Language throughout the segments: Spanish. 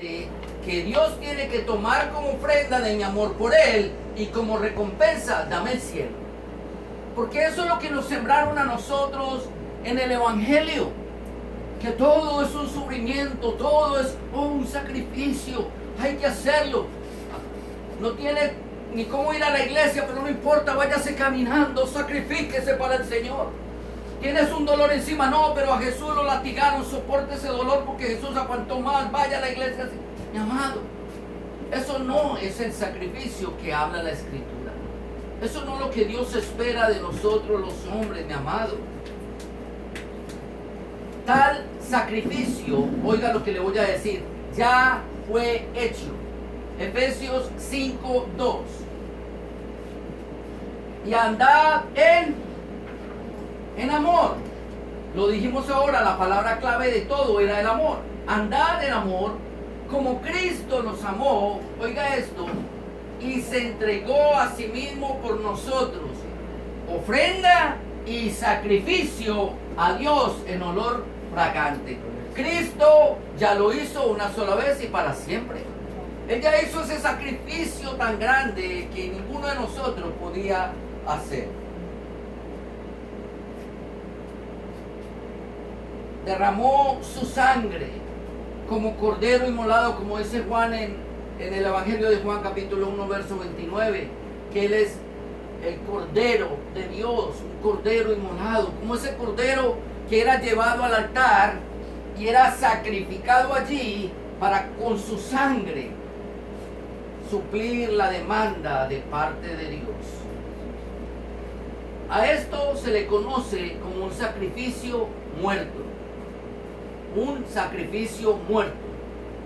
gente que Dios tiene que tomar como ofrenda de mi amor por Él y como recompensa, dame el cielo. Porque eso es lo que nos sembraron a nosotros en el Evangelio. Que todo es un sufrimiento, todo es un sacrificio, hay que hacerlo. No tiene ni cómo ir a la iglesia, pero no importa, váyase caminando, sacrifíquese para el Señor. Tienes un dolor encima, no, pero a Jesús lo latigaron, soporte ese dolor porque Jesús aguantó más, vaya a la iglesia. Mi amado, eso no es el sacrificio que habla la Escritura. Eso no es lo que Dios espera de nosotros los hombres, mi amado. Tal sacrificio, oiga lo que le voy a decir, ya fue hecho. Efesios 5:2. Y andad en amor. Lo dijimos ahora, la palabra clave de todo era el amor. Andad en amor, como Cristo nos amó, oiga esto, y se entregó a sí mismo por nosotros, ofrenda y sacrificio a Dios en olor fragante. Cristo ya lo hizo una sola vez y para siempre. Él ya hizo ese sacrificio tan grande que ninguno de nosotros podía hacer. Derramó su sangre como cordero inmolado, como dice Juan en el Evangelio de Juan capítulo 1 verso 29, que Él es el cordero de Dios, un cordero inmolado, como ese cordero que era llevado al altar y era sacrificado allí para con su sangre suplir la demanda de parte de Dios. A esto se le conoce como un sacrificio muerto. Un sacrificio muerto.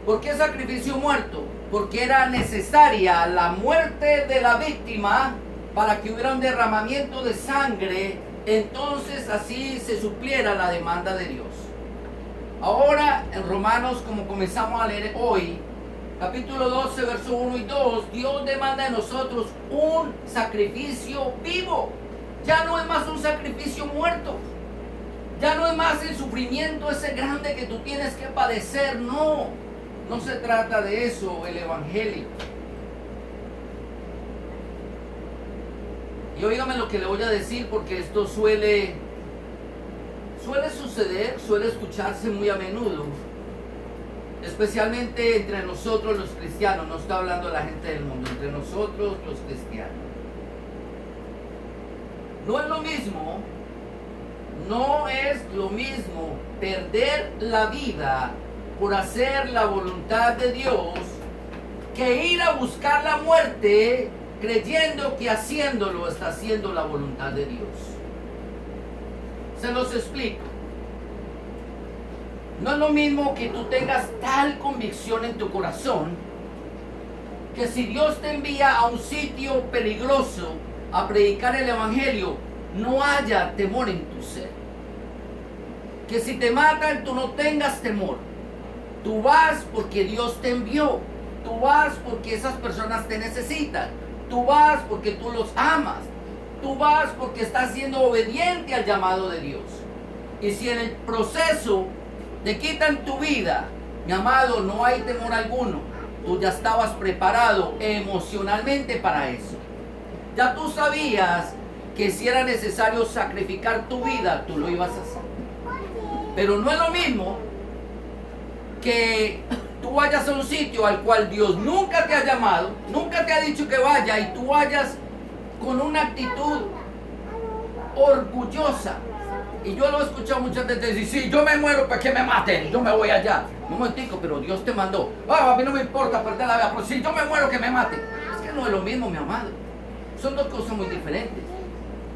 ¿Por qué sacrificio muerto? Porque era necesaria la muerte de la víctima para que hubiera un derramamiento de sangre, entonces así se supliera la demanda de Dios. Ahora en Romanos, como comenzamos a leer hoy, capítulo 12, verso 1 y 2, Dios demanda de nosotros un sacrificio vivo. Ya no es más un sacrificio muerto. Ya no es más el sufrimiento ese grande que tú tienes que padecer. No, no se trata de eso el Evangelio. Y óigame lo que le voy a decir, porque esto suele suceder, suele escucharse muy a menudo, especialmente entre nosotros los cristianos. No estoy hablando de la gente del mundo, entre nosotros los cristianos. No es lo mismo perder la vida por hacer la voluntad de Dios que ir a buscar la muerte creyendo que haciéndolo está haciendo la voluntad de Dios. Se los explico. No es lo mismo que tú tengas tal convicción en tu corazón que si Dios te envía a un sitio peligroso a predicar el Evangelio, no haya temor en tu ser. Que si te matan, tú no tengas temor. Tú vas porque Dios te envió. Tú vas porque esas personas te necesitan. Tú vas porque tú los amas. Tú vas porque estás siendo obediente al llamado de Dios. Y si en el proceso te quitan tu vida, mi amado, no hay temor alguno. Tú ya estabas preparado emocionalmente para eso. Ya tú sabías que si era necesario sacrificar tu vida, tú lo ibas a hacer. Pero no es lo mismo que tú vayas a un sitio al cual Dios nunca te ha llamado, nunca te ha dicho que vaya, y tú vayas con una actitud orgullosa. Y yo lo he escuchado muchas veces decir, sí, yo me muero para que me maten, yo me voy allá. Un momentico, pero Dios te mandó. A mí no me importa perder la vida, pero si yo me muero que me maten. Es que no es lo mismo, mi amado. Son dos cosas muy diferentes.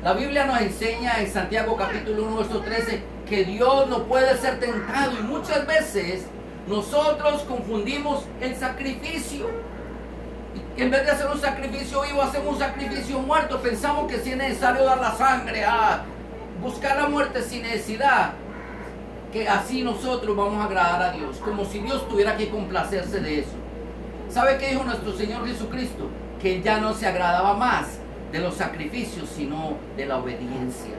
La Biblia nos enseña en Santiago capítulo 1, verso 13, que Dios no puede ser tentado, y muchas veces nosotros confundimos el sacrificio. En vez de hacer un sacrificio vivo, hacemos un sacrificio muerto. Pensamos que si es necesario dar la sangre, buscar la muerte sin necesidad, que así nosotros vamos a agradar a Dios, como si Dios tuviera que complacerse de eso. ¿Sabe qué dijo nuestro Señor Jesucristo? Que Él ya no se agradaba más de los sacrificios, sino de la obediencia.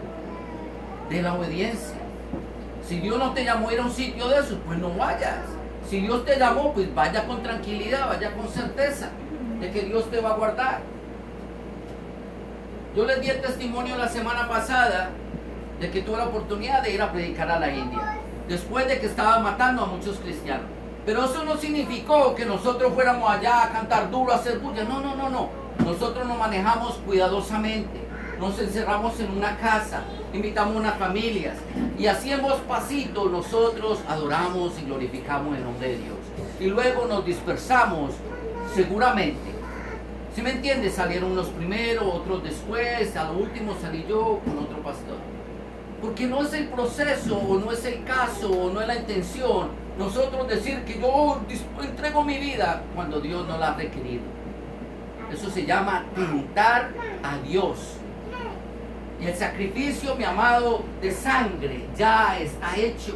De la obediencia. Si Dios no te llamó a ir a un sitio de esos, pues no vayas. Si Dios te llamó, pues vaya con tranquilidad, vaya con certeza de que Dios te va a guardar. Yo les di el testimonio la semana pasada de que tuve la oportunidad de ir a predicar a la India, después de que estaba matando a muchos cristianos. Pero eso no significó que nosotros fuéramos allá a cantar duro, a hacer bulla. No, no, no, no. Nosotros nos manejamos cuidadosamente. Nos encerramos en una casa, invitamos a unas familias y así en voz pasito nosotros adoramos y glorificamos el nombre de Dios. Y luego nos dispersamos seguramente. ¿Sí me entiendes? Salieron unos primero, otros después, a lo último salí yo con otro pastor. Porque no es el proceso, o no es el caso, o no es la intención nosotros decir que yo entrego mi vida cuando Dios no la ha requerido. Eso se llama tentar a Dios. Y el sacrificio, mi amado, de sangre ya está hecho.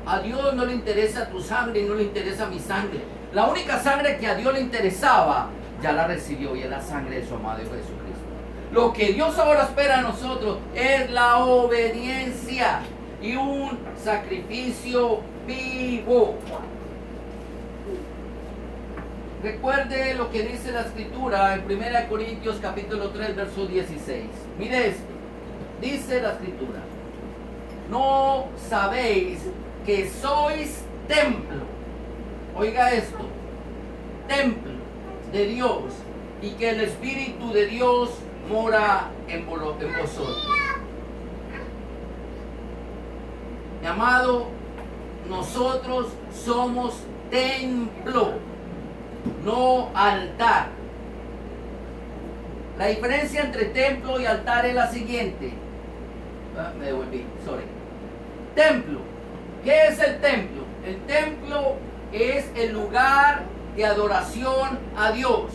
A Dios no le interesa tu sangre y no le interesa mi sangre. La única sangre que a Dios le interesaba, ya la recibió, y es la sangre de su amado Hijo Jesucristo. Lo que Dios ahora espera de nosotros es la obediencia y un sacrificio vivo. Recuerde lo que dice la Escritura en 1 Corintios capítulo 3, verso 16. Mire esto. Dice la Escritura: ¿no sabéis que sois templo? Oiga esto. Templo de Dios, y que el Espíritu de Dios mora en vosotros. Mi amado, nosotros somos templo, no altar. La diferencia entre templo y altar es la siguiente. Me devolví, sorry. Templo. ¿Qué es el templo? El templo es el lugar de adoración a Dios.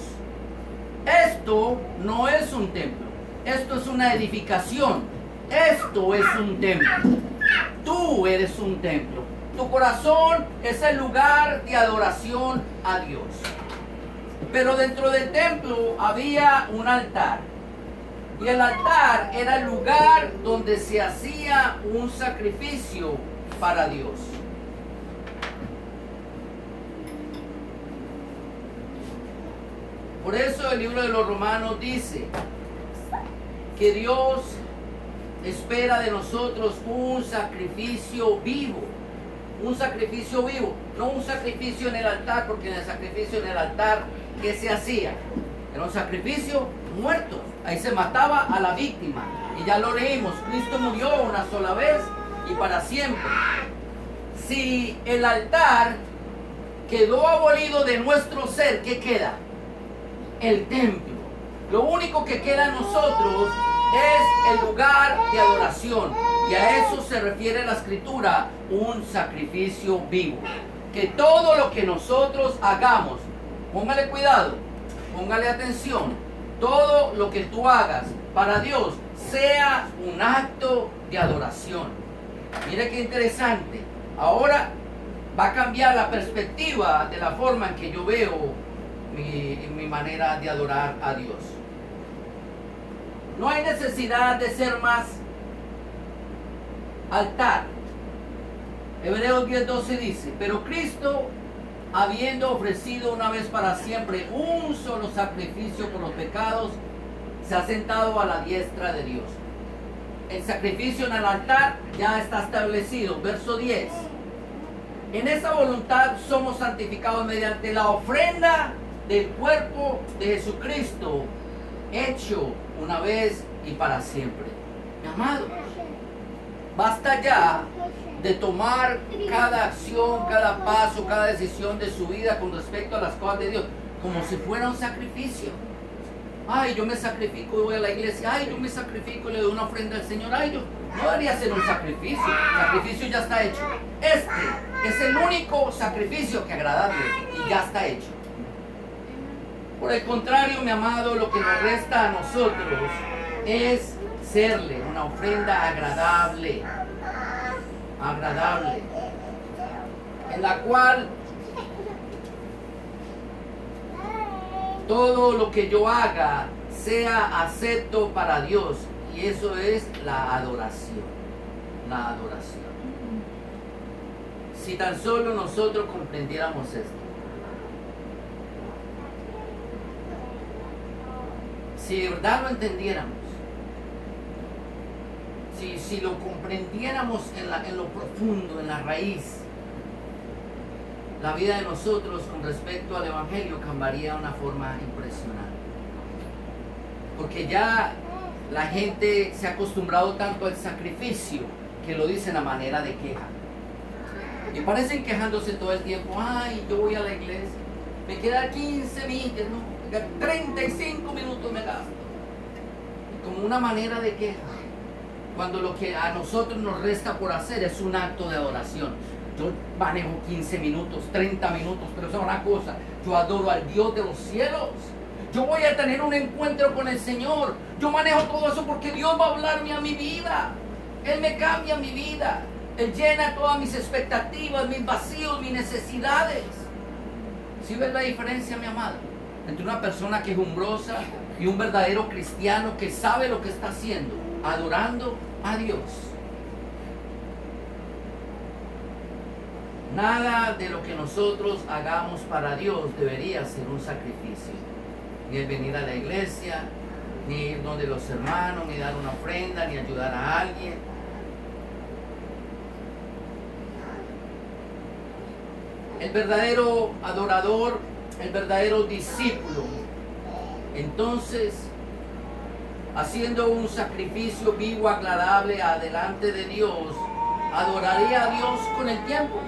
Esto no es un templo. Esto es una edificación. Esto es un templo. Tú eres un templo. Tu corazón es el lugar de adoración a Dios. Pero dentro del templo había un altar. Y el altar era el lugar donde se hacía un sacrificio para Dios. Por eso el libro de los Romanos dice que Dios espera de nosotros un sacrificio vivo. Un sacrificio vivo, no un sacrificio en el altar, porque en el sacrificio en el altar, ¿qué se hacía? Era un sacrificio muerto. Ahí se mataba a la víctima. Y ya lo leímos, Cristo murió una sola vez y para siempre. Si el altar quedó abolido de nuestro ser, ¿qué queda? El templo. Lo único que queda en nosotros es el lugar de adoración. Y a eso se refiere la Escritura, un sacrificio vivo. Que todo lo que nosotros hagamos, póngale cuidado, póngale atención, todo lo que tú hagas para Dios sea un acto de adoración. Mire qué interesante. Ahora va a cambiar la perspectiva de la forma en que yo veo mi manera de adorar a Dios. No hay necesidad de ser más altar. Hebreos 10:12 dice: pero Cristo, habiendo ofrecido una vez para siempre un solo sacrificio por los pecados, se ha sentado a la diestra de Dios. El sacrificio en el altar ya está establecido. Verso 10. En esa voluntad somos santificados mediante la ofrenda del cuerpo de Jesucristo, hecho una vez y para siempre. Mi amado, basta ya de tomar cada acción, cada paso, cada decisión de su vida con respecto a las cosas de Dios como si fuera un sacrificio. Ay, yo me sacrifico y voy a la iglesia. Ay, yo me sacrifico y le doy una ofrenda al Señor. Ay, yo no debería ser un sacrificio. El sacrificio ya está hecho. Este es el único sacrificio que agrada a Dios y ya está hecho. Por el contrario, mi amado, lo que nos resta a nosotros es serle una ofrenda agradable, en la cual todo lo que yo haga sea acepto para Dios, y eso es la adoración. La adoración. Si tan solo nosotros comprendiéramos esto. Si de verdad lo entendiéramos. Si lo comprendiéramos en lo profundo, en la raíz, la vida de nosotros con respecto al Evangelio cambiaría de una forma impresionante. Porque ya la gente se ha acostumbrado tanto al sacrificio que lo dicen a manera de queja. Y parecen quejándose todo el tiempo. Ay, yo voy a la iglesia, me queda 15 minutos, ¿no? 35 minutos me gasto. Como una manera de queja. Cuando lo que a nosotros nos resta por hacer es un acto de adoración. Yo manejo 15 minutos, 30 minutos, pero eso es una cosa. Yo adoro al Dios de los cielos. Yo voy a tener un encuentro con el Señor. Yo manejo todo eso porque Dios va a hablarme a mi vida. Él me cambia mi vida. Él llena todas mis expectativas, mis vacíos, mis necesidades. ¿Sí ves la diferencia, mi amado? Entre una persona quejumbrosa y un verdadero cristiano que sabe lo que está haciendo, adorando a Dios. Nada de lo que nosotros hagamos para Dios debería ser un sacrificio. Ni el venir a la iglesia, ni ir donde los hermanos, ni dar una ofrenda, ni ayudar a alguien. El verdadero adorador, el verdadero discípulo, entonces, haciendo un sacrificio vivo, agradable, adelante de Dios, adoraría a Dios con el tiempo.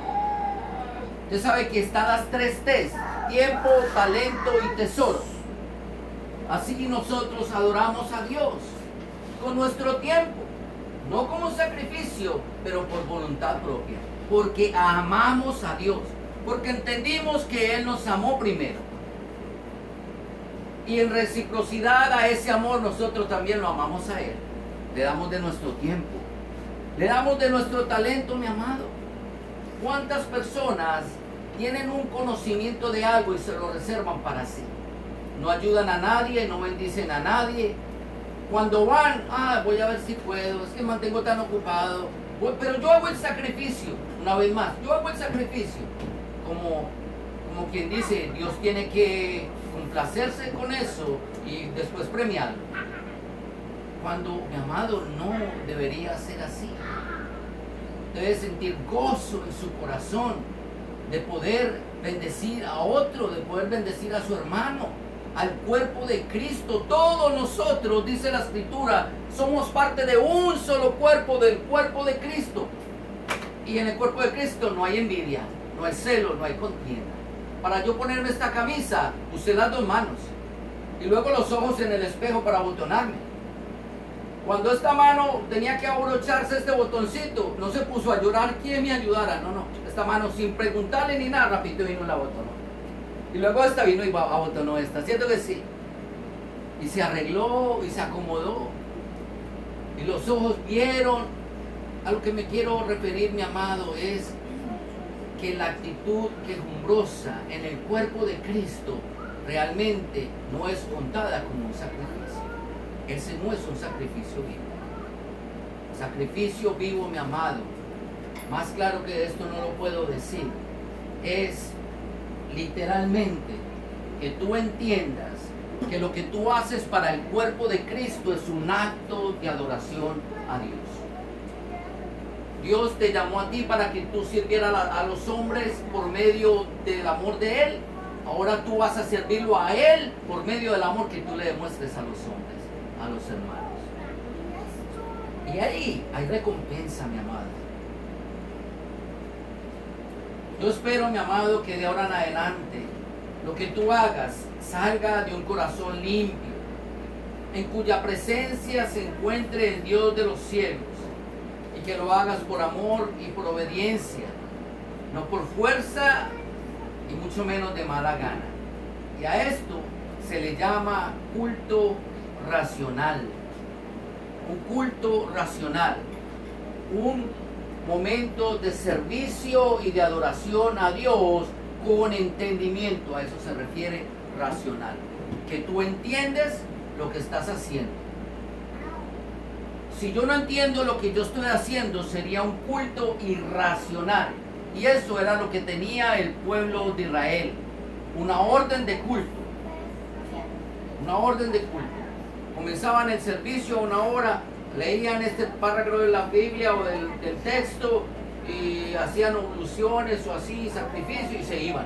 Usted sabe que están las 3 T's: tiempo, talento y tesoros. Así nosotros adoramos a Dios con nuestro tiempo, no como sacrificio, pero por voluntad propia, porque amamos a Dios, porque entendimos que Él nos amó primero. Y en reciprocidad a ese amor nosotros también lo amamos a Él. Le damos de nuestro tiempo, le damos de nuestro talento, mi amado. ¿Cuántas personas tienen un conocimiento de algo y se lo reservan para sí? No ayudan a nadie, no bendicen a nadie. Cuando van, voy a ver si puedo, es que me mantengo tan ocupado. Pero yo hago el sacrificio, una vez más, yo hago el sacrificio. Como quien dice, Dios tiene que complacerse con eso y después premiarlo. Cuando, mi amado, no debería ser así. Debe sentir gozo en su corazón de poder bendecir a otro, de poder bendecir a su hermano, al cuerpo de Cristo. Todos nosotros, dice la Escritura, somos parte de un solo cuerpo, del cuerpo de Cristo. Y en el cuerpo de Cristo no hay envidia, no hay celo, no hay contienda. Para yo ponerme esta camisa, usé las 2 manos y luego los ojos en el espejo para abotonarme. Cuando esta mano tenía que abrocharse este botoncito, no se puso a llorar quién me ayudara, no. Esta mano sin preguntarle ni nada, rapidito vino y la abotonó. Y luego esta vino y abotonó esta, ¿cierto que sí? Y se arregló y se acomodó. Y los ojos vieron. A lo que me quiero referir, mi amado, es que la actitud quejumbrosa en el cuerpo de Cristo realmente no es contada como un sacrificio. Ese no es un sacrificio vivo. Sacrificio vivo, mi amado, más claro que esto no lo puedo decir, es literalmente que tú entiendas que lo que tú haces para el cuerpo de Cristo es un acto de adoración a Dios. Dios te llamó a ti para que tú sirvieras a los hombres por medio del amor de Él. Ahora tú vas a servirlo a Él por medio del amor que tú le demuestres a los hombres, a los hermanos. Y ahí hay recompensa, mi amado. Yo espero, mi amado, que de ahora en adelante lo que tú hagas salga de un corazón limpio, en cuya presencia se encuentre el Dios de los cielos, y que lo hagas por amor y por obediencia, no por fuerza y mucho menos de mala gana. Y a esto se le llama culto racional. Un culto racional, un momento de servicio y de adoración a Dios con entendimiento. A eso se refiere racional, que tú entiendes lo que estás haciendo. Si yo no entiendo lo que yo estoy haciendo, sería un culto irracional. Y eso era lo que tenía el pueblo de Israel, una orden de culto. Una orden de culto. Comenzaban el servicio a una hora, leían este párrafo de la Biblia o del texto y hacían obluciones o así, sacrificio, y se iban.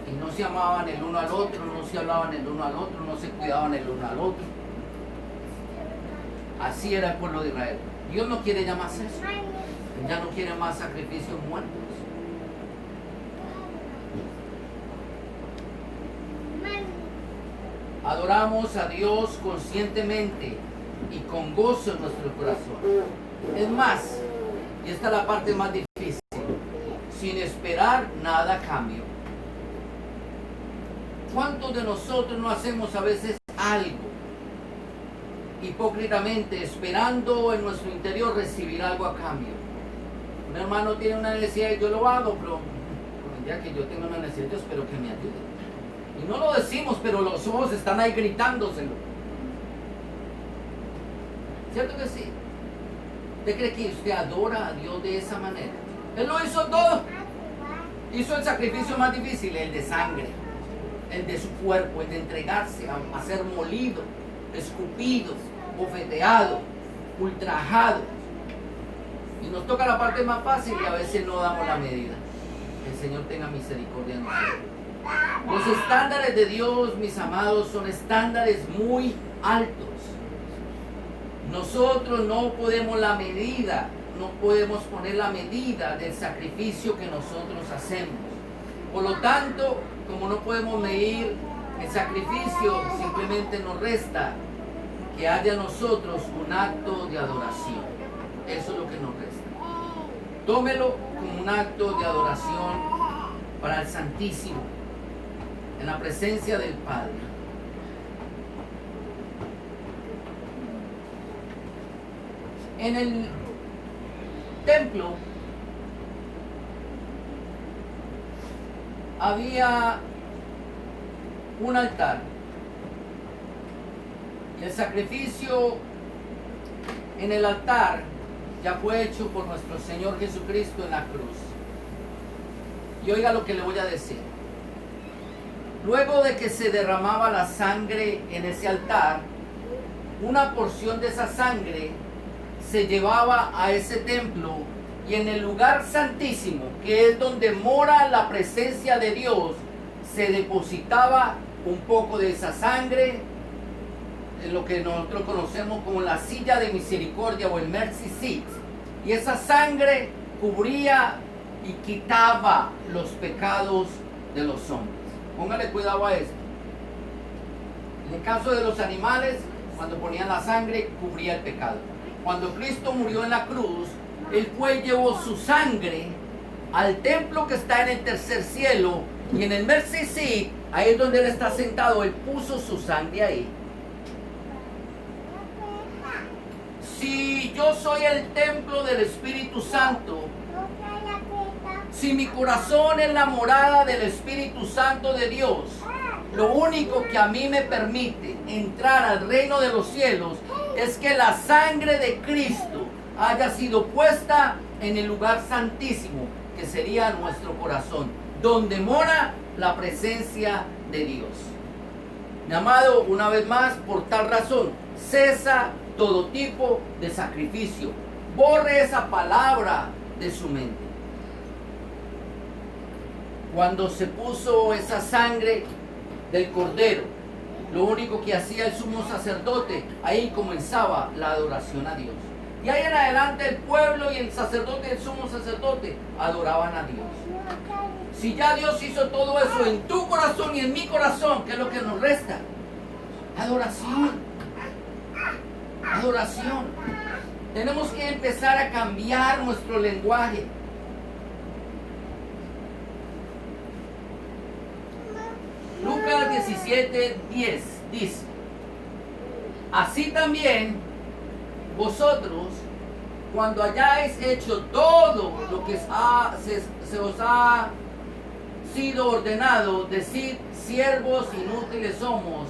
Y no se amaban el uno al otro, no se hablaban el uno al otro, no se cuidaban el uno al otro. Así era el pueblo de Israel. Dios no quiere ya más eso. Ya no quiere más sacrificios muertos. Adoramos a Dios conscientemente y con gozo en nuestro corazón. Es más, y esta es la parte más difícil, sin esperar nada a cambio. ¿Cuántos de nosotros no hacemos a veces algo hipócritamente, esperando en nuestro interior recibir algo a cambio? Un hermano tiene una necesidad y yo lo hago, pero el día que yo tenga una necesidad, yo espero que me ayude. Y no lo decimos, pero los ojos están ahí gritándoselo. ¿Cierto que sí? ¿Usted cree que usted adora a Dios de esa manera? Él lo hizo todo. Hizo el sacrificio más difícil, el de sangre, el de su cuerpo, el de entregarse a ser molido, escupido, bofeteado, ultrajado. Y nos toca la parte más fácil y a veces no damos la medida. Que el Señor tenga misericordia de nosotros. Los estándares de Dios, mis amados, son estándares muy altos. Nosotros no podemos la medida, no podemos poner la medida del sacrificio que nosotros hacemos. Por lo tanto, como no podemos medir el sacrificio, simplemente nos resta que haya en nosotros un acto de adoración. Eso es lo que nos resta. Tómelo como un acto de adoración para el Santísimo, en la presencia del Padre. En el templo había un altar y el sacrificio en el altar ya fue hecho por nuestro Señor Jesucristo en la cruz. Y oiga lo que le voy a decir. Luego de que se derramaba la sangre en ese altar, una porción de esa sangre se llevaba a ese templo y en el lugar santísimo, que es donde mora la presencia de Dios, se depositaba un poco de esa sangre, en lo que nosotros conocemos como la silla de misericordia o el mercy seat, y esa sangre cubría y quitaba los pecados de los hombres. Póngale cuidado a esto. En el caso de los animales, cuando ponían la sangre, cubría el pecado. Cuando Cristo murió en la cruz, Él fue y llevó su sangre al templo que está en el tercer cielo, y en el mercy seat, ahí es donde Él está sentado, Él puso su sangre ahí. Si yo soy el templo del Espíritu Santo, si mi corazón es la morada del Espíritu Santo de Dios, lo único que a mí me permite entrar al reino de los cielos es que la sangre de Cristo haya sido puesta en el lugar santísimo, que sería nuestro corazón, donde mora la presencia de Dios. Mi amado, una vez más, por tal razón, cesa todo tipo de sacrificio. Borre esa palabra de su mente. Cuando se puso esa sangre del cordero, lo único que hacía el sumo sacerdote, ahí comenzaba la adoración a Dios. Y ahí en adelante el pueblo y el sacerdote y el sumo sacerdote adoraban a Dios. Si ya Dios hizo todo eso en tu corazón y en mi corazón, ¿qué es lo que nos resta? Adoración. Adoración. Tenemos que empezar a cambiar nuestro lenguaje. Lucas 17:10 dice: así también vosotros, cuando hayáis hecho todo lo que se os ha sido ordenado, decid: siervos inútiles somos,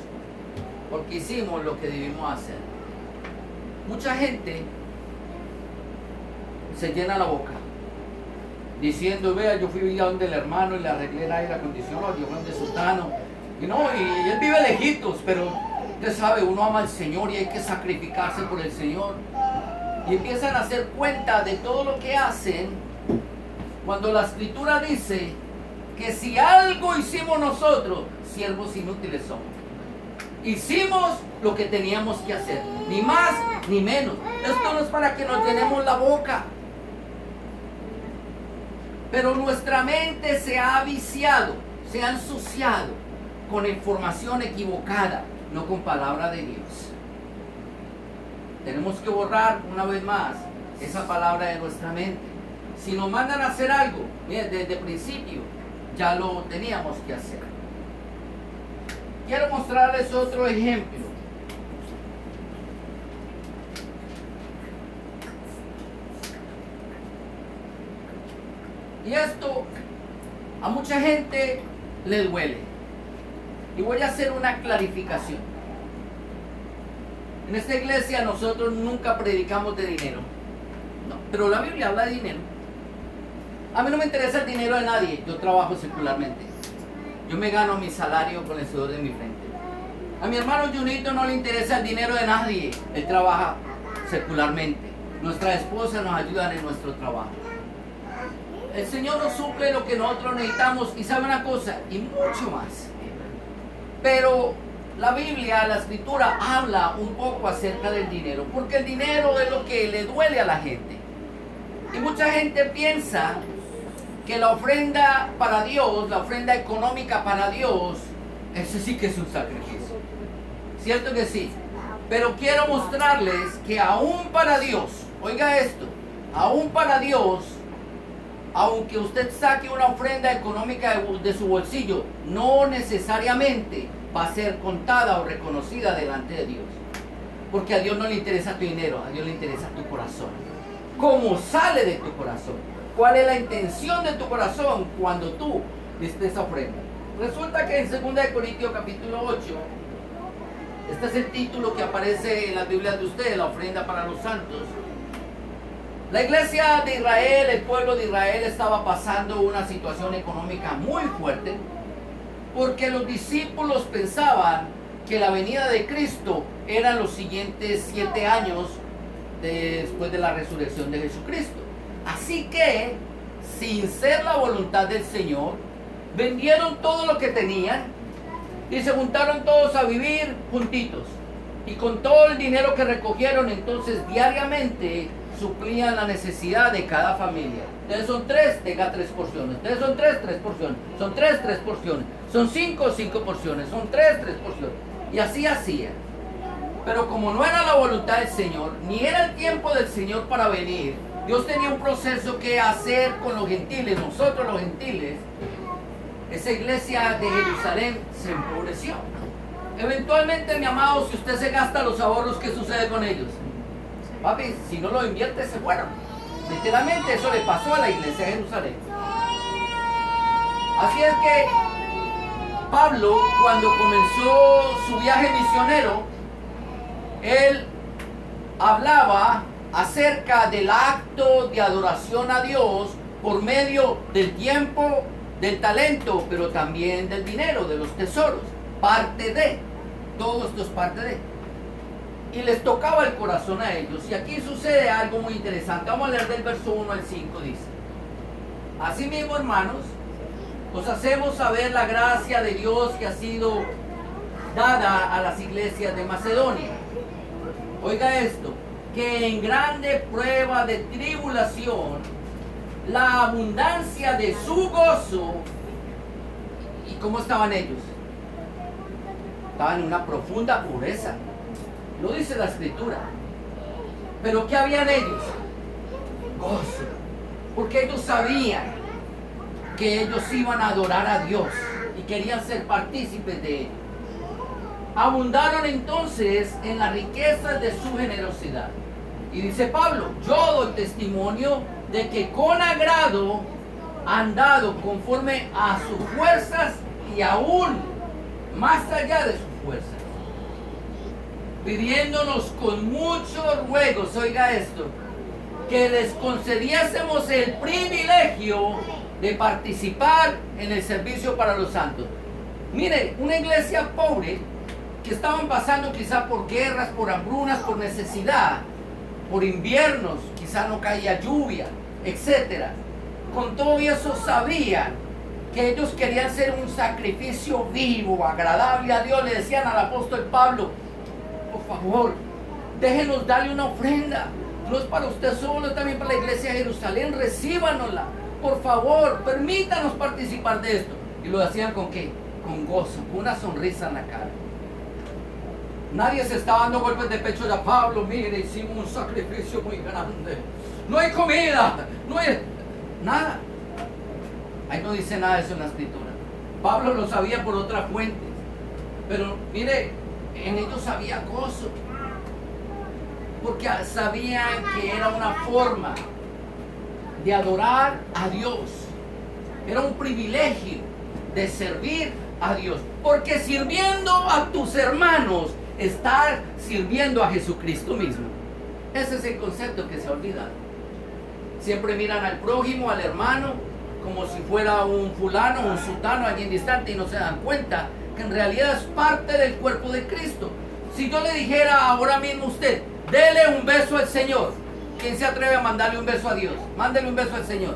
porque hicimos lo que debimos hacer. Mucha gente se llena la boca diciendo, vea, yo fui a donde el hermano y le arreglé el aire acondicionado, yo fui donde Sultano, y no, y él vive lejitos, pero usted sabe, uno ama al Señor y hay que sacrificarse por el Señor. Y empiezan a hacer cuenta de todo lo que hacen, cuando la Escritura dice que si algo hicimos nosotros, siervos inútiles somos. Hicimos lo que teníamos que hacer, ni más ni menos. Esto no es para que nos llenemos la boca, pero nuestra mente se ha viciado, se ha ensuciado con información equivocada, no con palabra de Dios. Tenemos que borrar una vez más esa palabra de nuestra mente. Si nos mandan a hacer algo, mire, desde el principio ya lo teníamos que hacer. Quiero mostrarles otro ejemplo. Y esto a mucha gente le duele. Y voy a hacer una clarificación. En esta iglesia nosotros nunca predicamos de dinero. No, pero la Biblia habla de dinero. A mí no me interesa el dinero de nadie. Yo trabajo secularmente. Yo me gano mi salario con el sudor de mi frente. A mi hermano Junito no le interesa el dinero de nadie. Él trabaja secularmente. Nuestra esposa nos ayuda en nuestro trabajo. El Señor nos suple lo que nosotros necesitamos. Y sabe una cosa, y mucho más. Pero la Biblia, la Escritura habla un poco acerca del dinero. Porque el dinero es lo que le duele a la gente. Y mucha gente piensa que la ofrenda para Dios, la ofrenda económica para Dios, ese sí que es un sacrificio. ¿Cierto que sí? Pero quiero mostrarles que aún para Dios, oiga esto, aún para Dios, aunque usted saque una ofrenda económica de su bolsillo, no necesariamente va a ser contada o reconocida delante de Dios. Porque a Dios no le interesa tu dinero, a Dios le interesa tu corazón. ¿Cómo sale de tu corazón? ¿Cuál es la intención de tu corazón cuando tú diste esa ofrenda? Resulta que en 2 Corintios capítulo 8, este es el título que aparece en las Biblias de ustedes, la ofrenda para los santos. La iglesia de Israel, el pueblo de Israel estaba pasando una situación económica muy fuerte porque los discípulos pensaban que la venida de Cristo era los siguientes 7 años después de la resurrección de Jesucristo. Así que, sin ser la voluntad del Señor, vendieron todo lo que tenían y se juntaron todos a vivir juntitos. Y con todo el dinero que recogieron, entonces diariamente suplían la necesidad de cada familia. Ustedes son 3, tenga 3 porciones. Ustedes son 3, 3 porciones. Son 3, 3 porciones. Son 5, 5 porciones. Son 3, 3 porciones. Y así hacían. Pero como no era la voluntad del Señor, ni era el tiempo del Señor para venir, Dios tenía un proceso que hacer con los gentiles. Nosotros los gentiles, esa iglesia de Jerusalén se empobreció. Eventualmente, mi amado, si usted se gasta los ahorros, ¿qué sucede con ellos? Papi, si no lo invierte, se fueron. Literalmente eso le pasó a la iglesia de Jerusalén. Así es que Pablo, cuando comenzó su viaje misionero, él hablaba acerca del acto de adoración a Dios por medio del tiempo, del talento, pero también del dinero, de los tesoros. Parte de, todo esto es parte de. Y les tocaba el corazón a ellos. Y aquí sucede algo muy interesante. Vamos a leer del verso 1 al 5, dice: Asimismo, hermanos, os hacemos saber la gracia de Dios que ha sido dada a las iglesias de Macedonia. Oiga esto, que en grande prueba de tribulación, la abundancia de su gozo. ¿Y cómo estaban ellos? Estaban en una profunda pobreza. Lo dice la Escritura. Pero ¿qué habían ellos? Gozo. Porque ellos sabían que ellos iban a adorar a Dios y querían ser partícipes de ello. Abundaron entonces en las riquezas de su generosidad. Y dice Pablo: yo doy testimonio de que con agrado han dado conforme a sus fuerzas y aún más allá de sus fuerzas, pidiéndonos con muchos ruegos, oiga esto, que les concediésemos el privilegio de participar en el servicio para los santos. Mire, una iglesia pobre que estaban pasando quizá por guerras, por hambrunas, por necesidad, por inviernos, quizá no caía lluvia, etcétera. Con todo eso sabían que ellos querían ser un sacrificio vivo, agradable a Dios. Le decían al apóstol Pablo: por favor, déjenos darle una ofrenda. No es para usted solo, es también para la iglesia de Jerusalén. Recíbanosla, por favor, permítanos participar de esto. Y lo hacían ¿con qué? Con gozo, con una sonrisa en la cara. Nadie se estaba dando golpes de pecho a Pablo: mire, hicimos un sacrificio muy grande, no hay comida, no hay nada. Ahí no dice nada de eso en la escritura. Pablo lo sabía por otra fuente, pero mire, en ellos había gozo, porque sabían que era una forma de adorar a Dios. Era un privilegio de servir a Dios, porque sirviendo a tus hermanos, estar sirviendo a Jesucristo mismo. Ese es el concepto que se olvida. Siempre miran al prójimo, al hermano, como si fuera un fulano, un sultano, alguien distante, y no se dan cuenta que en realidad es parte del cuerpo de Cristo. Si yo le dijera ahora mismo a usted: dele un beso al Señor, ¿quién se atreve a mandarle un beso a Dios? Mándele un beso al Señor.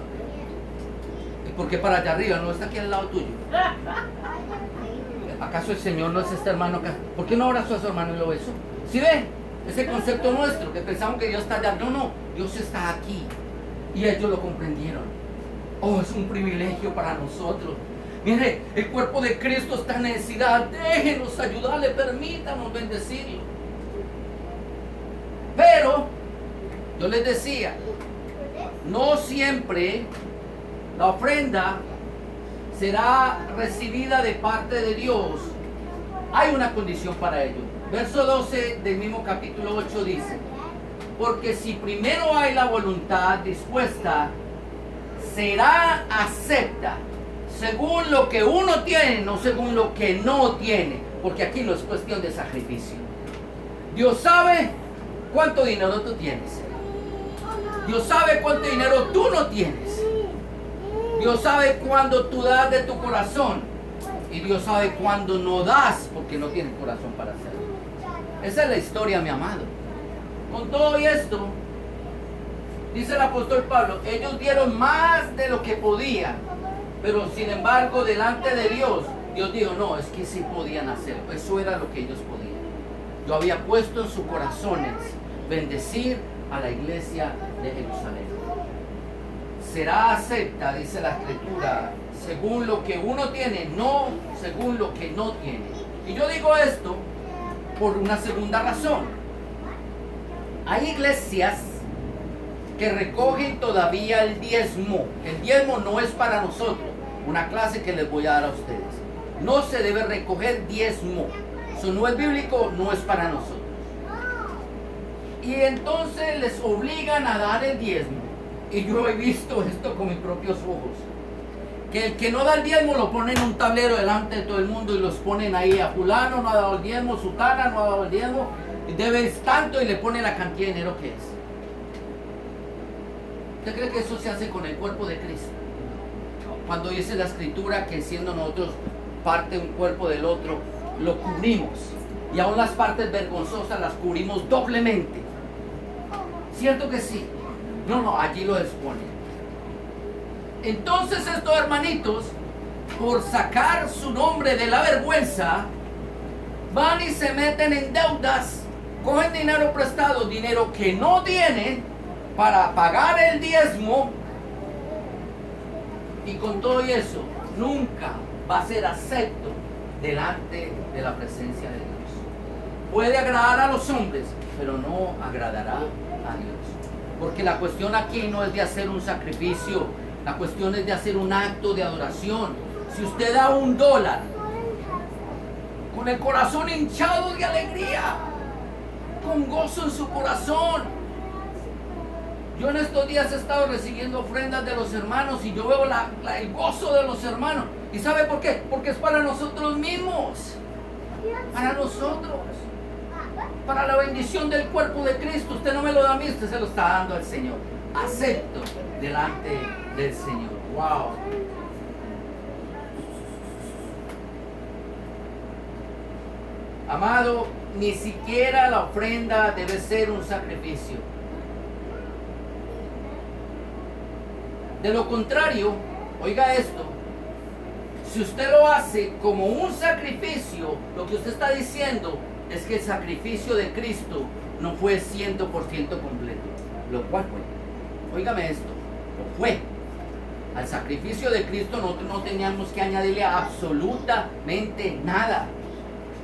¿Y por qué para allá arriba? No está aquí al lado tuyo. ¿Acaso el Señor no es este hermano acá? ¿Por qué no abrazó a su hermano y lo besó? ¿Sí ven? Ese concepto nuestro, que pensamos que Dios está allá. No, Dios está aquí. Y ellos lo comprendieron. Oh, es un privilegio para nosotros. Mire, el cuerpo de Cristo está en necesidad. Déjenos ayudarle, permítanos bendecirlo. Pero, yo les decía, no siempre la ofrenda será recibida de parte de Dios. Hay una condición para ello. Verso 12 del mismo capítulo 8 dice: porque si primero hay la voluntad dispuesta, será acepta según lo que uno tiene, no según lo que no tiene, porque aquí no es cuestión de sacrificio. Dios sabe cuánto dinero tú tienes. Dios sabe cuánto dinero tú no tienes. Dios sabe cuándo tú das de tu corazón, y Dios sabe cuándo no das porque no tienes corazón para hacerlo. Esa es la historia, mi amado. Con todo esto, dice el apóstol Pablo, ellos dieron más de lo que podían, pero sin embargo delante de Dios, Dios dijo: no, es que sí podían hacerlo. Eso era lo que ellos podían. Yo había puesto en sus corazones bendecir a la iglesia de Jerusalén. Será acepta, dice la escritura, según lo que uno tiene, no según lo que no tiene. Y yo digo esto por una segunda razón. Hay iglesias que recogen todavía el diezmo. El diezmo no es para nosotros. Una clase que les voy a dar a ustedes. No se debe recoger diezmo. Eso no es bíblico, no es para nosotros. Y entonces les obligan a dar el diezmo. Y yo he visto esto con mis propios ojos. Que el que no da el diezmo lo ponen en un tablero delante de todo el mundo y los ponen ahí: a fulano no ha dado el diezmo, sutana no ha dado el diezmo, debes tanto, y le ponen la cantidad de dinero que es. ¿Usted cree que eso se hace con el cuerpo de Cristo? Cuando dice la escritura que siendo nosotros parte un cuerpo del otro, lo cubrimos, y aún las partes vergonzosas las cubrimos doblemente. ¿Cierto que sí? No, allí lo expone. Entonces estos hermanitos, por sacar su nombre de la vergüenza, van y se meten en deudas, cogen dinero prestado, dinero que no tienen, para pagar el diezmo, y con todo eso nunca va a ser acepto delante de la presencia de Dios. Puede agradar a los hombres, pero no agradará a Dios. Porque la cuestión aquí no es de hacer un sacrificio, la cuestión es de hacer un acto de adoración. Si usted da $1 con el corazón hinchado de alegría, con gozo en su corazón. Yo en estos días he estado recibiendo ofrendas de los hermanos y yo veo el gozo de los hermanos. ¿Y sabe por qué? Porque es para nosotros mismos, para nosotros, para la bendición del cuerpo de Cristo. Usted no me lo da a mí, usted se lo está dando al Señor. acepto delante del Señor. Wow. Amado, ni siquiera la ofrenda debe ser un sacrificio. De lo contrario, oiga esto, si usted lo hace como un sacrificio, lo que usted está diciendo es que el sacrificio de Cristo no fue 100% completo, lo cual fue. Óigame esto, lo fue. Al sacrificio de Cristo nosotros no teníamos que añadirle absolutamente nada.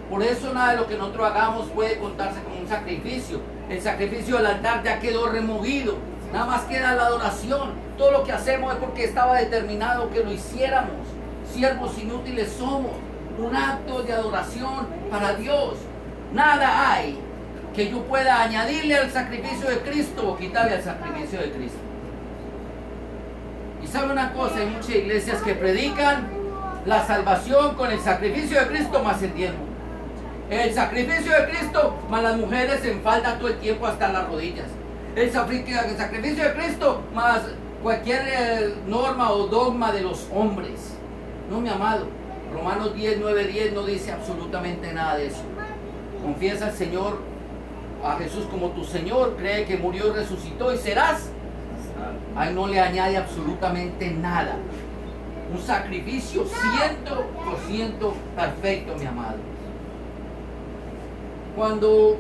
Por eso nada de lo que nosotros hagamos puede contarse como un sacrificio. El sacrificio del altar ya quedó removido. Nada más queda la adoración. Todo lo que hacemos es porque estaba determinado que lo hiciéramos. Siervos inútiles somos. Un acto de adoración para Dios. Nada hay que yo pueda añadirle al sacrificio de Cristo o quitarle al sacrificio de Cristo. Y sabe una cosa, hay muchas iglesias que predican la salvación con el sacrificio de Cristo más el diezmo. El sacrificio de Cristo más las mujeres en falda todo el tiempo hasta las rodillas. El sacrificio de Cristo más cualquier norma o dogma de los hombres. No, mi amado, Romanos 10, 9, 10 no dice absolutamente nada de eso. Confiesa al Señor, a Jesús como tu Señor, cree que murió y resucitó y serás. Ahí no le añade absolutamente nada. Un sacrificio 100% perfecto, mi amado. Cuando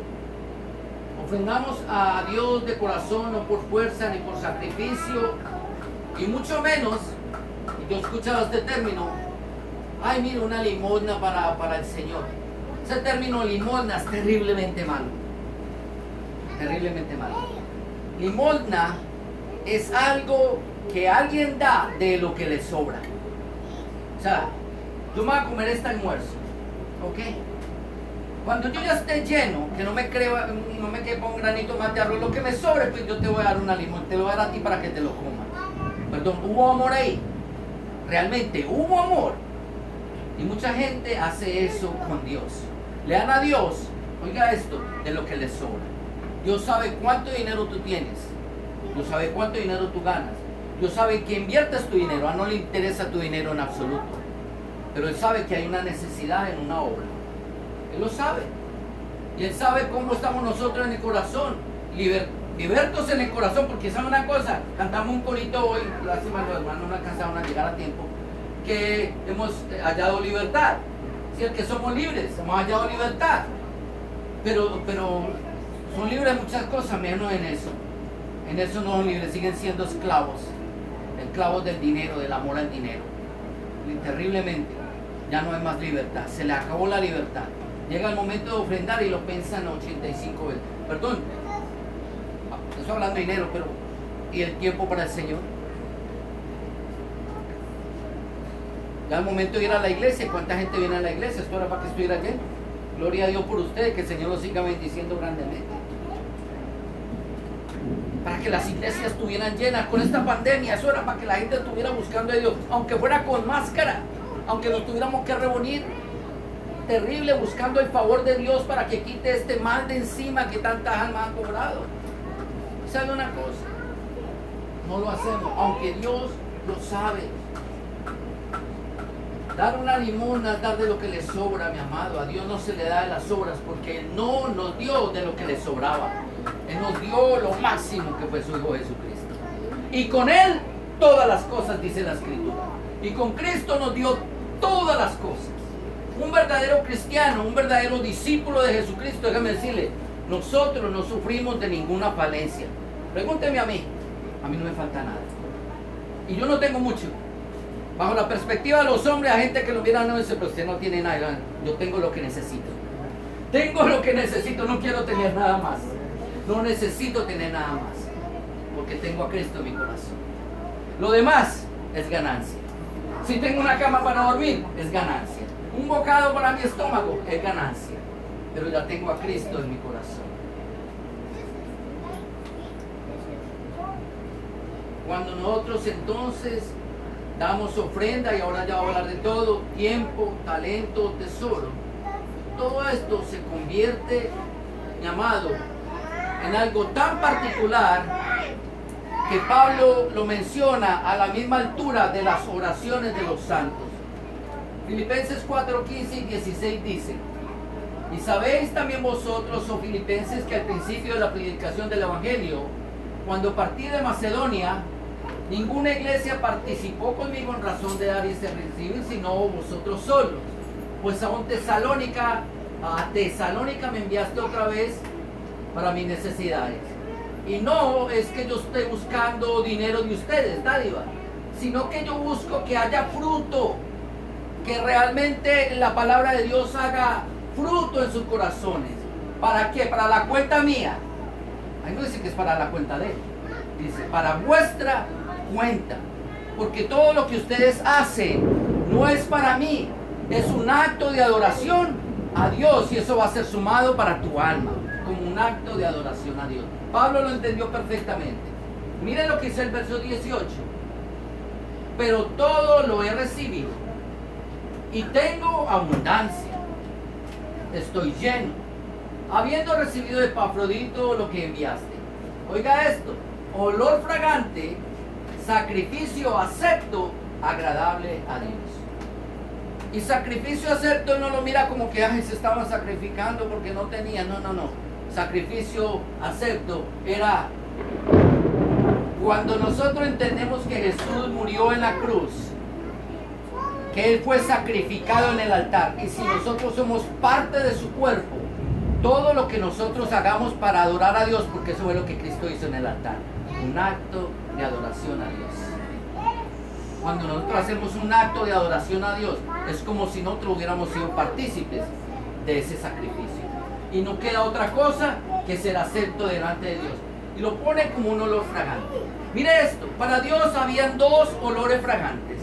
ofrendamos a Dios de corazón, no por fuerza ni por sacrificio, y mucho menos, y yo he escuchado este término, ay, mira, una limosna para el Señor. Ese término limosna es terriblemente malo. Terriblemente malo. Limosna es algo que alguien da de lo que le sobra. O sea, yo me voy a comer este almuerzo, ¿ok? Cuando yo ya esté lleno, que no me quepa un granito más de arroz, lo que me sobre, pues yo te voy a dar una limón, te lo voy a dar a ti para que te lo comas. Perdón, hubo amor ahí. Realmente hubo amor. Y mucha gente hace eso con Dios. Le dan a Dios, oiga esto, de lo que le sobra. Dios sabe cuánto dinero tú tienes. Dios sabe cuánto dinero tú ganas. Dios sabe que inviertes tu dinero. A no le interesa tu dinero en absoluto. Pero Él sabe que hay una necesidad en una obra. Él lo sabe. Y Él sabe cómo estamos nosotros en el corazón. Libertos en el corazón. Porque sabe una cosa. Cantamos un corito hoy. Lástima, los hermanos no alcanzaron a llegar a tiempo. Que hemos hallado libertad. Si es que somos libres. Hemos hallado libertad. Pero son libres de muchas cosas. Menos en eso. En eso no son libres. Siguen siendo esclavos. Esclavos del dinero. Del amor al dinero. Y terriblemente. Ya no hay más libertad. Se le acabó la libertad. Llega el momento de ofrendar y lo piensan 85 veces. Perdón, estoy hablando de dinero, pero ¿y el tiempo para el Señor? Ya el momento de ir a la iglesia. ¿Cuánta gente viene a la iglesia? Esto era para que estuviera lleno. Gloria a Dios por ustedes, que el Señor los siga bendiciendo grandemente. Para que las iglesias estuvieran llenas con esta pandemia. Eso era para que la gente estuviera buscando a Dios, aunque fuera con máscara, aunque nos tuviéramos que reunir. Terrible, buscando el favor de Dios para que quite este mal de encima que tantas almas han cobrado. ¿Sabe una cosa? No lo hacemos, aunque Dios lo sabe. Dar una limosna es dar de lo que le sobra, mi amado. A Dios no se le da de las obras, porque Él no nos dio de lo que le sobraba. Él nos dio lo máximo, que fue su Hijo Jesucristo. Y con Él todas las cosas, dice la Escritura. Y con Cristo nos dio todas las cosas. Un verdadero cristiano, un verdadero discípulo de Jesucristo, déjame decirle, nosotros no sufrimos de ninguna falencia. Pregúnteme a mí no me falta nada. Y yo no tengo mucho. Bajo la perspectiva de los hombres, hay gente que lo mira, no dice, pero usted no tiene nada. Yo tengo lo que necesito. Tengo lo que necesito, no quiero tener nada más. No necesito tener nada más. Porque tengo a Cristo en mi corazón. Lo demás es ganancia. Si tengo una cama para dormir, es ganancia. Un bocado para mi estómago, es ganancia. Pero ya tengo a Cristo en mi corazón. Cuando nosotros entonces damos ofrenda, y ahora ya voy a hablar de todo, tiempo, talento, tesoro, todo esto se convierte, mi amado, en algo tan particular que Pablo lo menciona a la misma altura de las oraciones de los santos. Filipenses 4, 15 y 16 dice: y sabéis también vosotros, oh filipenses, que al principio de la predicación del Evangelio, cuando partí de Macedonia, ninguna iglesia participó conmigo en razón de dar y recibir, sino vosotros solos. Pues a Tesalónica me enviaste otra vez para mis necesidades. Y no es que yo esté buscando dinero de ustedes, dádiva, sino que yo busco que haya fruto, que realmente la palabra de Dios haga fruto en sus corazones. ¿Para qué? Para la cuenta mía. Ahí no dice que es para la cuenta de él, dice para vuestra cuenta, porque todo lo que ustedes hacen no es para mí, es un acto de adoración a Dios, y eso va a ser sumado para tu alma como un acto de adoración a Dios. Pablo lo entendió perfectamente. Miren lo que dice el verso 18: pero todo lo he recibido y tengo abundancia, estoy lleno, habiendo recibido de Epafrodito lo que enviaste. Oiga esto: olor fragante, sacrificio acepto, agradable a Dios. Y sacrificio acepto no lo mira como que se estaban sacrificando porque no tenían. No. Sacrificio acepto era cuando nosotros entendemos que Jesús murió en la cruz, que Él fue sacrificado en el altar, y si nosotros somos parte de su cuerpo, todo lo que nosotros hagamos para adorar a Dios, porque eso es lo que Cristo hizo en el altar, un acto de adoración a Dios. Cuando nosotros hacemos un acto de adoración a Dios, es como si nosotros hubiéramos sido partícipes de ese sacrificio, y no queda otra cosa que ser acepto delante de Dios. Y lo pone como un olor fragante. Mire esto: para Dios habían dos olores fragantes.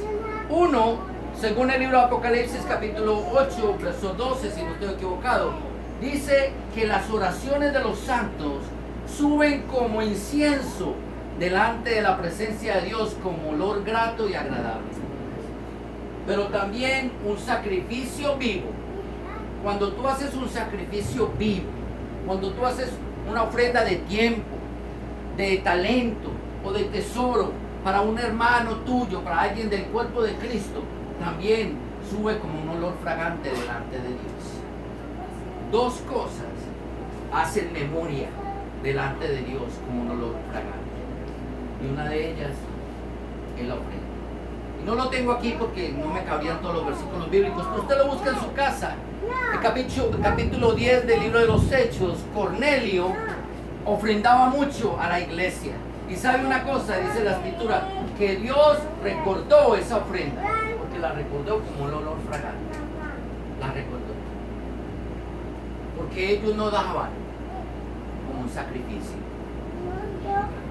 Uno, según el libro de Apocalipsis capítulo 8, verso 12, si no estoy equivocado, dice que las oraciones de los santos suben como incienso delante de la presencia de Dios, como olor grato y agradable. Pero también un sacrificio vivo. Cuando tú haces un sacrificio vivo, cuando tú haces una ofrenda de tiempo, de talento o de tesoro para un hermano tuyo, para alguien del cuerpo de Cristo, también sube como un olor fragante delante de Dios. Dos cosas hacen memoria delante de Dios como un olor fragante, y una de ellas es la ofrenda. Y no lo tengo aquí porque no me cabrían todos los versículos bíblicos, pero usted lo busca en su casa. El capítulo 10 del libro de los Hechos, Cornelio ofrendaba mucho a la iglesia. Y sabe una cosa, dice la escritura, que Dios recordó esa ofrenda, porque la recordó como un olor fragante. La recordó. Porque ellos no daban como un sacrificio.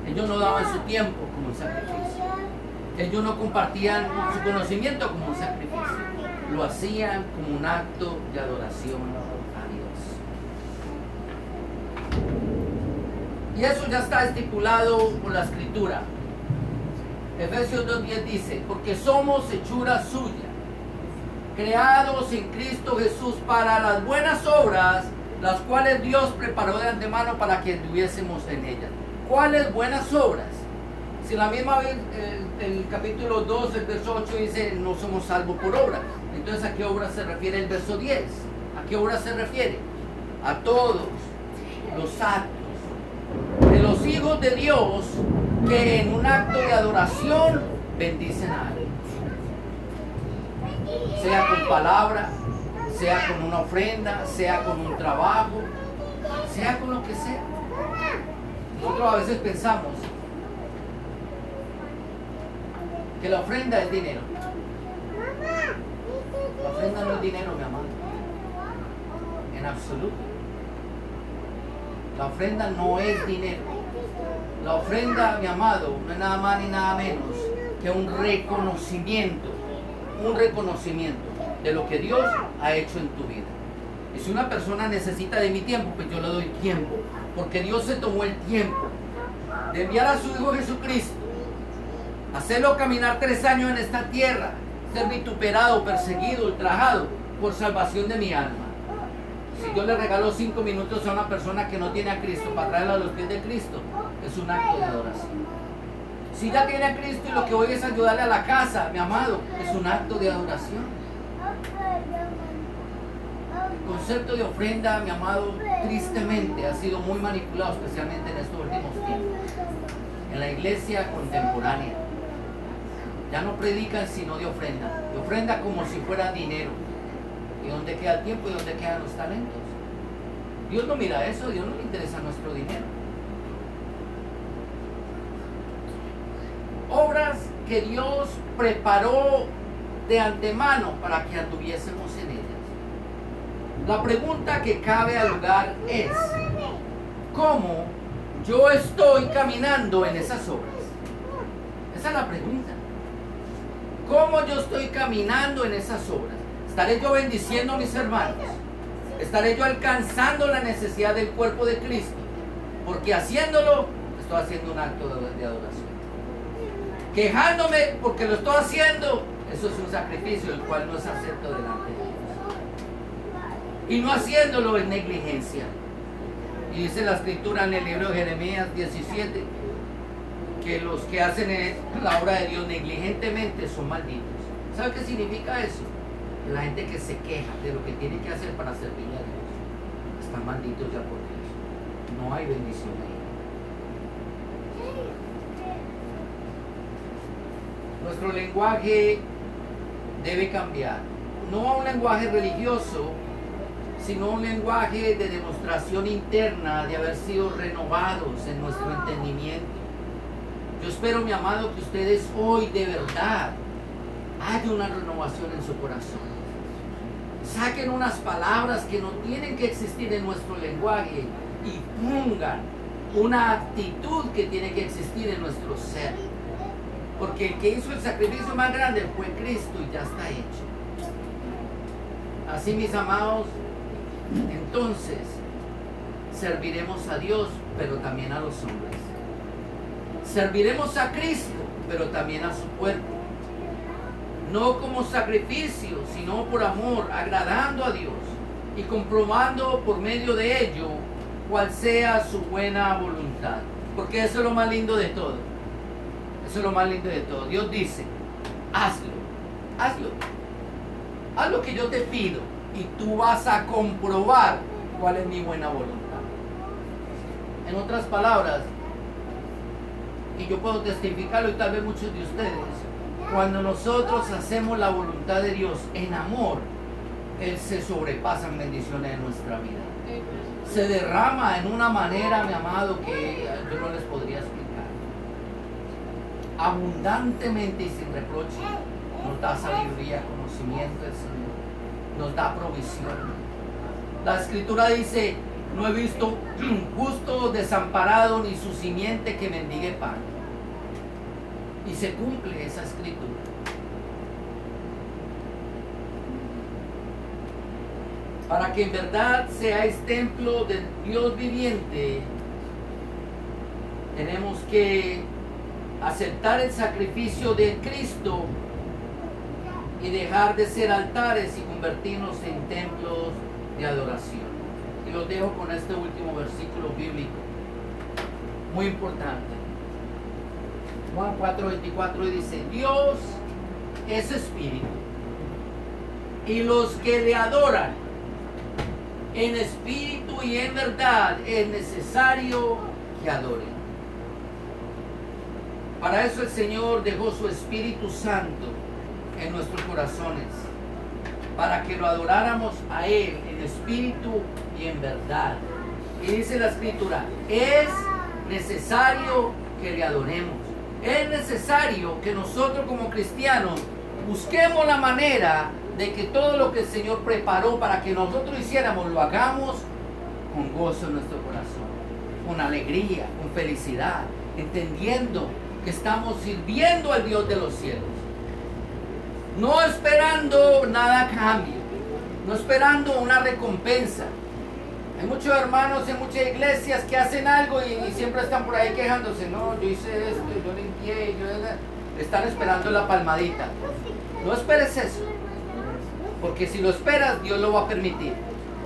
Ellos no daban su tiempo como un sacrificio. Ellos no compartían su conocimiento como un sacrificio. Lo hacían como un acto de adoración a Dios. Y eso ya está estipulado por la escritura. Efesios 2:10 dice: porque somos hechura suya, creados en Cristo Jesús para las buenas obras, las cuales Dios preparó de antemano para que anduviésemos en ellas. ¿Cuáles buenas obras? Si la misma vez el capítulo 2, el verso 8 dice: no somos salvos por obra. Entonces, ¿a qué obra se refiere el verso 10? ¿A qué obra se refiere? A todos los actos de los hijos de Dios que en un acto de adoración bendicen a Él. Sea con palabra, sea con una ofrenda, sea con un trabajo, sea con lo que sea. Nosotros a veces pensamos que la ofrenda es dinero. La ofrenda no es dinero, mi amado. En absoluto. La ofrenda no es dinero. La ofrenda, mi amado, no es nada más ni nada menos que un reconocimiento de lo que Dios ha hecho en tu vida. Y si una persona necesita de mi tiempo, pues yo le doy tiempo, porque Dios se tomó el tiempo de enviar a su Hijo Jesucristo, hacerlo caminar 3 años en esta tierra, ser vituperado, perseguido, ultrajado por salvación de mi alma. Si yo le regalo 5 minutos a una persona que no tiene a Cristo para traerla a los pies de Cristo, es un acto de adoración. Si ya tiene a Cristo y lo que voy es ayudarle a la casa, mi amado, es un acto de adoración. El concepto de ofrenda, mi amado, tristemente ha sido muy manipulado, especialmente en estos últimos tiempos. En la iglesia contemporánea. Ya no predican sino de ofrenda. De ofrenda como si fuera dinero. ¿Y dónde queda el tiempo y dónde quedan los talentos? Dios no mira eso, Dios no le interesa nuestro dinero. Obras que Dios preparó de antemano para que anduviésemos en ellas. La pregunta que cabe al lugar es: ¿cómo yo estoy caminando en esas obras? Esa es la pregunta. ¿Cómo yo estoy caminando en esas obras? ¿Estaré yo bendiciendo a mis hermanos? ¿Estaré yo alcanzando la necesidad del cuerpo de Cristo? Porque haciéndolo, estoy haciendo un acto de adoración. Quejándome porque lo estoy haciendo, eso es un sacrificio el cual no es acepto delante de Dios. Y no haciéndolo es negligencia. Y dice la escritura en el libro de Jeremías 17 que los que hacen la obra de Dios negligentemente son malditos. ¿Sabe qué significa eso? La gente que se queja de lo que tiene que hacer para servirle a Dios están malditos ya por Dios. No hay bendición ahí. Nuestro lenguaje debe cambiar. No a un lenguaje religioso, sino un lenguaje de demostración interna de haber sido renovados en nuestro entendimiento. Yo espero, mi amado, que ustedes hoy de verdad haya una renovación en su corazón. Saquen unas palabras que no tienen que existir en nuestro lenguaje y pongan una actitud que tiene que existir en nuestro ser. Porque el que hizo el sacrificio más grande fue Cristo y ya está hecho. Así, mis amados, entonces serviremos a Dios, pero también a los hombres. Serviremos a Cristo, pero también a su cuerpo. No como sacrificio, sino por amor, agradando a Dios y comprobando por medio de ello cuál sea su buena voluntad. Porque eso es lo más lindo de todo. Eso es lo más lindo de todo. Dios dice: hazlo, hazlo. Haz lo que yo te pido y tú vas a comprobar cuál es mi buena voluntad. En otras palabras, y yo puedo testificarlo y tal vez muchos de ustedes, cuando nosotros hacemos la voluntad de Dios en amor, Él se sobrepasa en bendiciones en nuestra vida. Se derrama en una manera, mi amado, que yo no les podría explicar. Abundantemente y sin reproche nos da sabiduría, conocimiento del Señor, nos da provisión. La escritura dice: no he visto justo desamparado ni su simiente que mendigue pan. Y se cumple esa escritura. Para que en verdad seáis templo del Dios viviente, tenemos que aceptar el sacrificio de Cristo y dejar de ser altares y convertirnos en templos de adoración. Y los dejo con este último versículo bíblico, muy importante. Juan 4:24 dice: Dios es espíritu, y los que le adoran en espíritu y en verdad es necesario que adoren. Para eso el Señor dejó su Espíritu Santo en nuestros corazones, para que lo adoráramos a Él en espíritu y en verdad. Y dice la escritura: es necesario que le adoremos. Es necesario que nosotros como cristianos busquemos la manera de que todo lo que el Señor preparó para que nosotros hiciéramos, lo hagamos con gozo en nuestro corazón, con alegría, con felicidad, entendiendo que estamos sirviendo al Dios de los cielos. No esperando nada a cambio, no esperando una recompensa. Hay muchos hermanos en muchas iglesias que hacen algo y siempre están por ahí quejándose: no, yo hice esto, yo limpié, están esperando la palmadita. No esperes eso, porque si lo esperas, Dios lo va a permitir.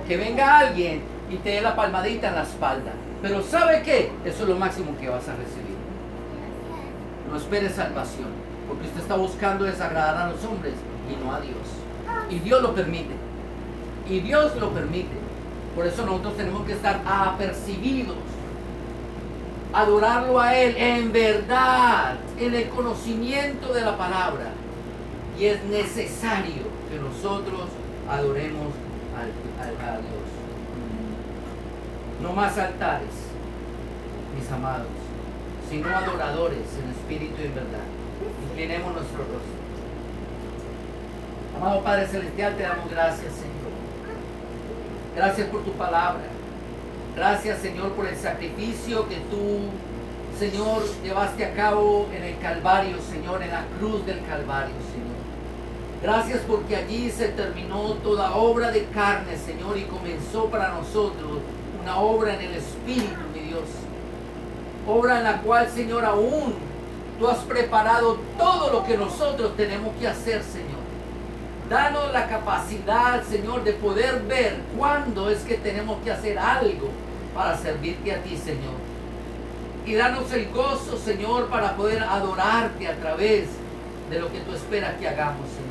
Que venga alguien y te dé la palmadita en la espalda. Pero ¿sabe qué? Eso es lo máximo que vas a recibir. no espere salvación, porque usted está buscando desagradar a los hombres y no a Dios. Y Dios lo permite. Y Dios lo permite. Por eso nosotros tenemos que estar apercibidos, adorarlo a Él en verdad, en el conocimiento de la palabra. Y es necesario que nosotros adoremos a Dios. No más altares, mis amados, sino adoradores en espíritu y en verdad. Inclinemos nuestro rostro. Amado Padre Celestial, te damos gracias, Señor. Gracias por tu palabra. Gracias, Señor, por el sacrificio que tú, Señor, llevaste a cabo en el Calvario, Señor, en la cruz del Calvario, Señor. Gracias porque allí se terminó toda obra de carne, Señor, y comenzó para nosotros una obra en el Espíritu, mi Dios. Obra en la cual, Señor, aún tú has preparado todo lo que nosotros tenemos que hacer, Señor. Danos la capacidad, Señor, de poder ver cuándo es que tenemos que hacer algo para servirte a ti, Señor. Y danos el gozo, Señor, para poder adorarte a través de lo que tú esperas que hagamos, Señor.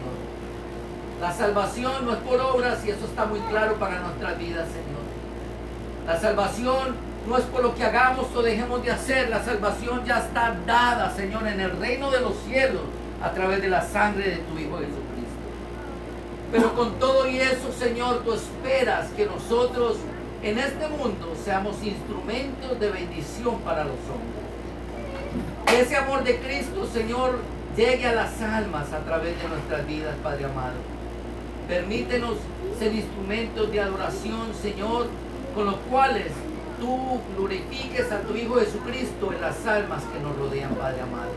La salvación no es por obras y eso está muy claro para nuestras vidas, Señor. La salvación no es por lo que hagamos o dejemos de hacer. La salvación ya está dada, Señor, en el reino de los cielos a través de la sangre de tu Hijo Jesucristo. Pero con todo y eso, Señor, tú esperas que nosotros en este mundo seamos instrumentos de bendición para los hombres. Que ese amor de Cristo, Señor, llegue a las almas a través de nuestras vidas, Padre amado. Permítenos ser instrumentos de adoración, Señor, con los cuales tú glorifiques a tu Hijo Jesucristo en las almas que nos rodean, Padre amado.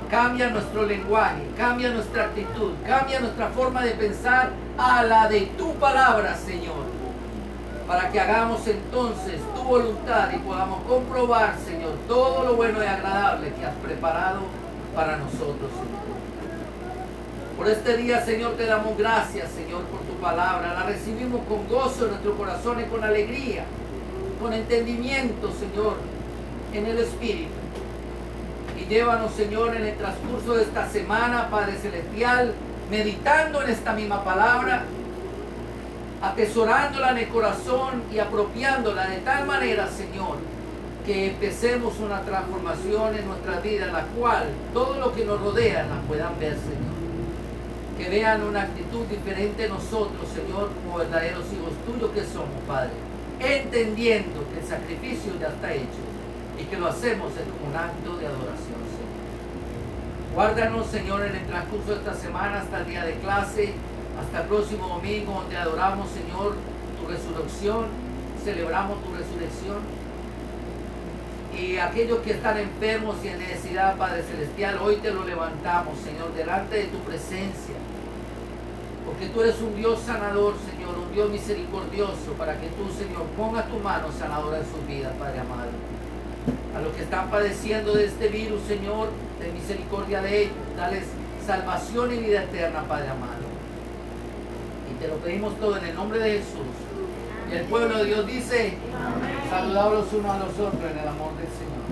Cambia nuestro lenguaje, cambia nuestra actitud, cambia nuestra forma de pensar a la de tu palabra, Señor, para que hagamos entonces tu voluntad y podamos comprobar, Señor, todo lo bueno y agradable que has preparado para nosotros, Señor. Por este día, Señor, te damos gracias, Señor, por tu palabra. La recibimos con gozo en nuestro corazón y con alegría, con entendimiento, Señor, en el Espíritu. Y llévanos, Señor, en el transcurso de esta semana, Padre Celestial, meditando en esta misma palabra, atesorándola en el corazón y apropiándola de tal manera, Señor, que empecemos una transformación en nuestra vida, en la cual todo lo que nos rodea la puedan ver, Señor. Que vean una actitud diferente en nosotros, Señor, como verdaderos hijos tuyos que somos, Padre, entendiendo que el sacrificio ya está hecho y que lo hacemos en un acto de adoración, Señor. Guárdanos, Señor, en el transcurso de esta semana hasta el día de clase, hasta el próximo domingo, donde adoramos, Señor, tu resurrección, celebramos tu resurrección. Y aquellos que están enfermos y en necesidad, Padre Celestial, hoy te lo levantamos, Señor, delante de tu presencia. Porque tú eres un Dios sanador, Señor, un Dios misericordioso, para que tú, Señor, pongas tu mano sanadora en sus vidas, Padre amado. A los que están padeciendo de este virus, Señor, ten misericordia de ellos, dales salvación y vida eterna, Padre amado. Y te lo pedimos todo en el nombre de Jesús. Y el pueblo de Dios dice, saludados los unos a los otros en el amor del Señor.